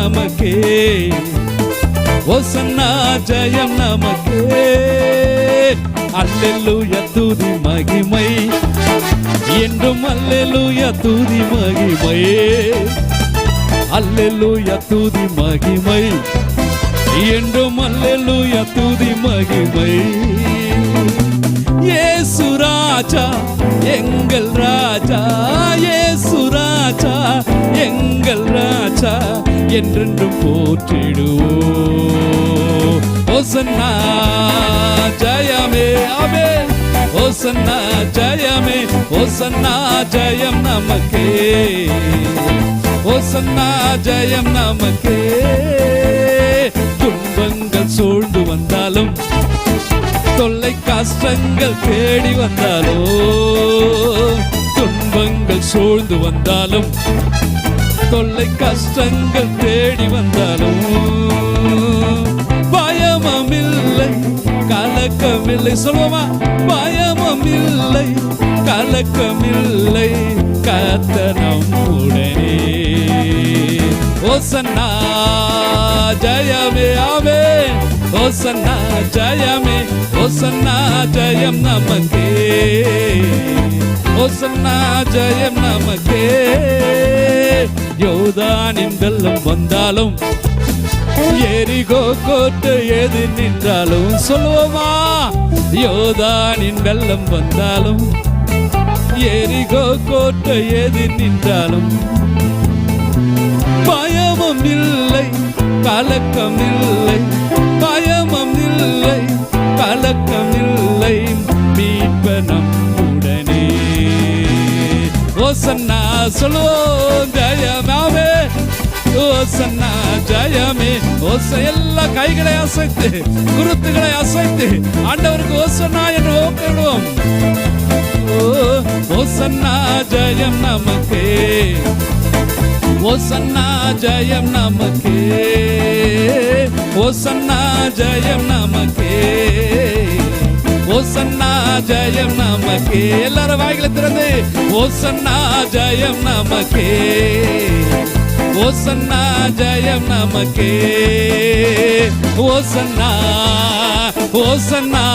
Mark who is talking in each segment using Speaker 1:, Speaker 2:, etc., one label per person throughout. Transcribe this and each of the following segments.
Speaker 1: நமக்கே, ஓசன்னா ஜெயம் நமக்கே. அல்லேலூயா துதி மகிமை என்றும், அல்லேலூயா துதி மகிமை, அல்லேலூயா துதி மகிமை என்றும், அல்லேலூயா துதி மகிமை. இயேசு ராஜா எங்கள் ராஜா, இயேசு ராஜா எங்கள் ராஜா, என்றென்றும் போற்றிடுவோம். ஓசன்னா ஜெயமே, ஆமென். ஓசன்னா ஜெயமே, ஓசன்னா ஜெயம் நமக்கே, ஓசன்னா ஜெயம் நமக்கே. துன்பங்கள் சூழ்ந்து வந்தாலும், தொல்லை கஷ்டங்கள் தேடி வந்தாலும், துன்பங்கள் சூழ்ந்து வந்தாலும், தொல்லை கஷ்டங்கள் தேடி வந்தாலும், பயமமில்லை கலக்கமில்லை, சொல்வோமா? பயமமில்லை கலக்கமில்லை, கர்த்தர் நம்முடனே. ஓசன்னா ஜெயமே, ஆமென். ஓசன்னா ஜெயமே, ஓசன்னா ஜெயம் நமக்கே, ஓசன்னா ஜெயம் நமக்கே. யோர்தானின் வெள்ளம் வந்தாலும், எரிகோ கோட்டை எதிர் நின்றாலும், சொல்லுவோமா? யோர்தானின் வெள்ளம் வந்தாலும், எரிகோ கோட்டை எதிர் நின்றாலும், பயமும் இல்லை கலக்கம் இல்லை, பயமும் இல்லை கலக்கம் இல்லை, மீட்பர் நம்முடனே. ஓசன்னா சொல்லுவோம் ஜெயமாவே, ஓசன்னா ஜெயமே. எல்லா கைகளை அசைத்து, குருத்துகளை அசைத்து ஆண்டவருக்கு ஓசன்னா என்று ஓக்கிடுவோம். ஓசன்னா ஜெயம் நமக்கே, ஓசன்னா ஜெயம் நமக்கே, ஓசன்னா ஜெயம் நமக்கே, ஓசன்னா ஜெயம் நமக்கே. எல்லாரும் வாய்களை திறந்து ஓசன்னா ஜெயம் நமக்கே, ஓசன்னா ஜெயம் நமக்கே. ஓசன்னா ஓசன்னா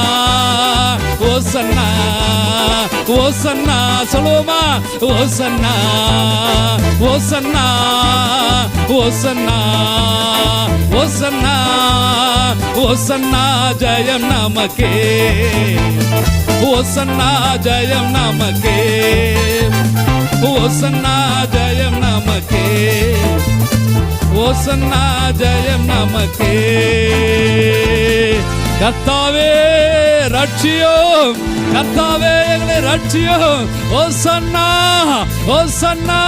Speaker 1: ஓசன்னா ஓசன்னா, சொல்லுவோமா? ஓசன்னா ஓசன்னா ஓசன்னா ஓசன்னா ஓசன்னா ஜெயம் நமக்கே, ஓசன்னா ஜெயம் நமக்கே, ஓசன்னா ஜெயம் நமக்கே, ஓசன்னா ஜெயம் நமக்கே. கர்த்தாவே ரட்சியோம், கர்த்தாவே எங்களை ரட்சியோம். ஓசன்னா ஓசன்னா.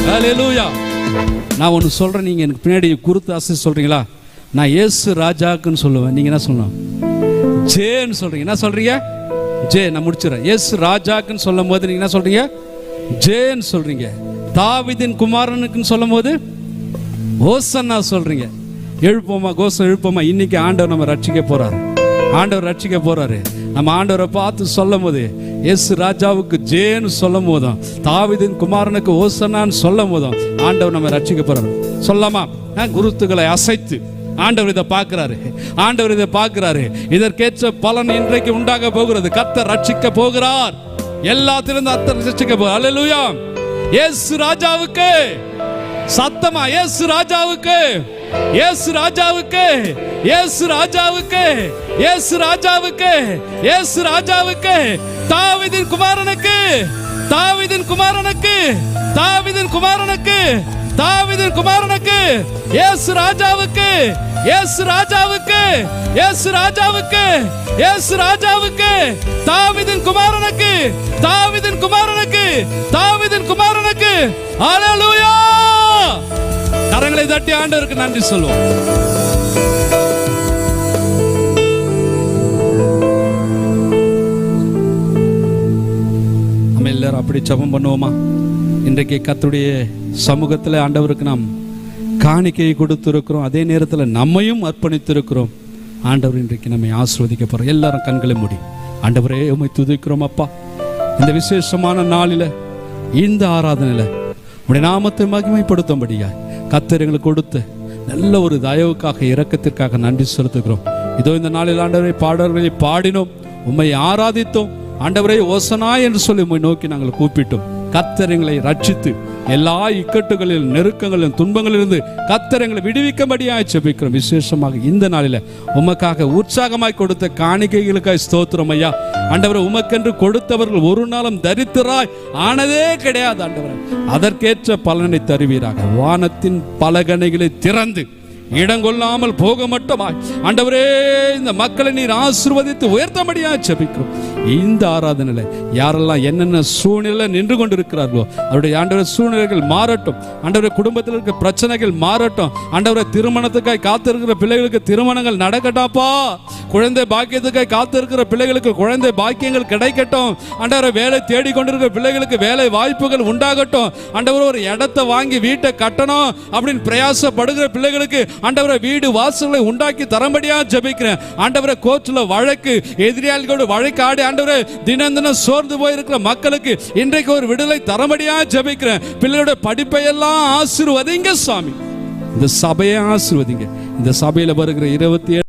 Speaker 1: ஹல்லேலூயா. நான் ஒன்று சொல்றேன், நீங்க எனக்கு பின்னாடி குருத்து ஆசை சொல்றீங்களா? நான் இயேசு ராஜாக்குன்னு சொல்லுவேன், நீங்க என்ன சொல்லணும்? ஜேன்னு சொல்றீங்க. என்ன சொல்றீங்க? ஜே. நான் முடிச்சுறேன். இயேசு ராஜாக்குன்னு சொல்லும் போது நீங்க என்ன சொல்றீங்க? ஜேன்னு சொல்றீங்க. தாவீதின் குமாரனுக்குன்னு சொல்லும் போது ஓசன்னா சொல்றீங்க. எழுப்போமா, கோஷம் எழுப்போமா. இன்னைக்கு ஆண்டவர் நம்ம ரட்சிக்க போறாரு, ஆண்டவர் ரட்சிக்க போறாரு. நம்ம ஆண்டவரை பார்த்து சொல்லும் போது, இயேசு ராஜாவுக்கு ஜேன்னு சொல்லும் போதும், தாவீதின் குமாரனுக்கு ஓசன்னான்னு சொல்லும் போதும் ஆண்டவர் நம்ம ரட்சிக்க போறாரு. சொல்லாமா? குருத்துகளை அசைத்து ஆண்டவர் இதை பார்க்கிறாரு, ஆண்டவர் இதை பார்க்கிறாரு. இதற்கேற்ற பலன் இன்றைக்கு உண்டாக போகிறது. கர்த்தர் ரட்சிக்க போகிறார், எல்லாத்திலிருந்து கர்த்தர் ரட்சிக்க போகிறார். அல்லேலூயா. இயேசு ராஜாவுக்கு சத்தமா, இயேசு ராஜாவுக்கு, இயேசு ராஜாவுக்கு, இயேசு ராஜாவுக்கு, இயேசு ராஜாவுக்கு, இயேசு ராஜாவுக்கு, தாவீதின் குமாரனுக்கு, தாவீதின் குமாரனுக்கு, தாவீதின் குமாரனுக்கு, தாவீதின் குமாரனுக்கு, இயேசு ராஜாவுக்கு, இயேசு ராஜாவுக்கு, இயேசு ராஜாவுக்கு, இயேசு ராஜாவுக்கு, தாவீதின் குமாரனுக்கு, தாவீதின் குமாரனுக்கு, தாவீதின் குமாரனுக்கு. அல்லேலூயா. கரங்களை தட்டி ஆண்டவருக்கு நன்றி சொல்லுவோம். நம்ம எல்லாரும் அப்படி ஜெபம் பண்ணுவோமா? இன்றைக்கு கர்த்தருடைய சமூகத்தில் ஆண்டவருக்கு நாம் காணிக்கையை கொடுத்திருக்கிறோம், அதே நேரத்தில் நம்மையும் அர்ப்பணித்திருக்கிறோம். ஆண்டவர் இன்றைக்கு நம்மை ஆசீர்வதிக்க போறோம். எல்லாரும் கண்களை மூடி, ஆண்டவரே உம்மை துதிக்கிறோம் அப்பா. இந்த விசேஷமான நாளில், இந்த ஆராதனையில் உம்முடைய நாமத்தை மகிமைப்படுத்தும்படியாய் கர்த்தர் எங்களுக்கு கொடுத்த நல்ல ஒரு தயவுக்காக, இரக்கத்திற்காக நன்றி செலுத்துகிறோம். இதோ இந்த நாளில் ஆண்டவரை பாடல்களை பாடினோம், உம்மை ஆராதித்தோம். ஆண்டவரை ஓசனா என்று சொல்லி உம்மை நோக்கி நாங்கள் கூப்பிட்டோம். கர்த்தர் எங்களை ரட்சித்து எல்லா இக்கட்டுகளில், நெருக்கங்களிலும், துன்பங்களிலிருந்து கர்த்தர் எங்களை விடுவிக்கும்படியாய் ஜெபிக்கிறோம். விசேஷமாக இந்த நாளில் உமக்காக உற்சாகமாய் கொடுத்த காணிக்கைகளுக்காய் ஸ்தோத்திரம் ஐயா. ஆண்டவரை உமக்கென்று கொடுத்தவர்கள் ஒரு நாளும் தரித்திராய் ஆனதே கிடையாது. ஆண்டவரை அதற்கேற்ற பலனை தருவீராக. வானத்தின் பலகணைகளை திறந்து இடங்கொள்ளாமல் போக மட்டுமாய் ஆண்டவரே இந்த மக்களை நீர் ஆசீர்வதித்து உயர்த்தபடியா ஜெபிக்கிறோம். இந்த ஆராதனையில யாரெல்லாம் என்னென்ன சூழ்நிலை நின்று கொண்டிருக்கிறார்களோ அவருடைய ஆண்டவரை சூழ்நிலைகள் மாறட்டும். ஆண்டவரை குடும்பத்தில் இருக்க பிரச்சனைகள் மாறட்டும். ஆண்டவரை திருமணத்துக்காய் காத்திருக்கிற பிள்ளைகளுக்கு திருமணங்கள் நடக்கட்டாப்பா. குழந்தை பாக்கியத்துக்காய் காத்திருக்கிற பிள்ளைகளுக்கு குழந்தை பாக்கியங்கள் கிடைக்கட்டும். ஆண்டவரை வேலை தேடிக்கொண்டிருக்கிற பிள்ளைகளுக்கு வேலை வாய்ப்புகள் உண்டாகட்டும். ஆண்டவரை ஒரு இடத்தை வாங்கி வீட்டை கட்டணும் அப்படின்னு பிரயாசப்படுகிற பிள்ளைகளுக்கு ஆண்டவரை வீடு வாசல்களை உண்டாக்கி தரம்படியா ஜெபிக்கிறேன். ஆண்டவரை கோர்ட்ல வழக்கு, எதிரியாளர்களோடு வழக்காடி ஆண்டவரை தினம் தினம் சோர்ந்து போயிருக்கிற மக்களுக்கு இன்றைக்கு ஒரு விடுதலை தரம்படியா ஜெபிக்கிறேன். பிள்ளையோட படிப்பை எல்லாம் ஆசீர்வதிங்க சாமி. இந்த சபையை ஆசீர்வதிங்க. இந்த சபையில வருகிற 27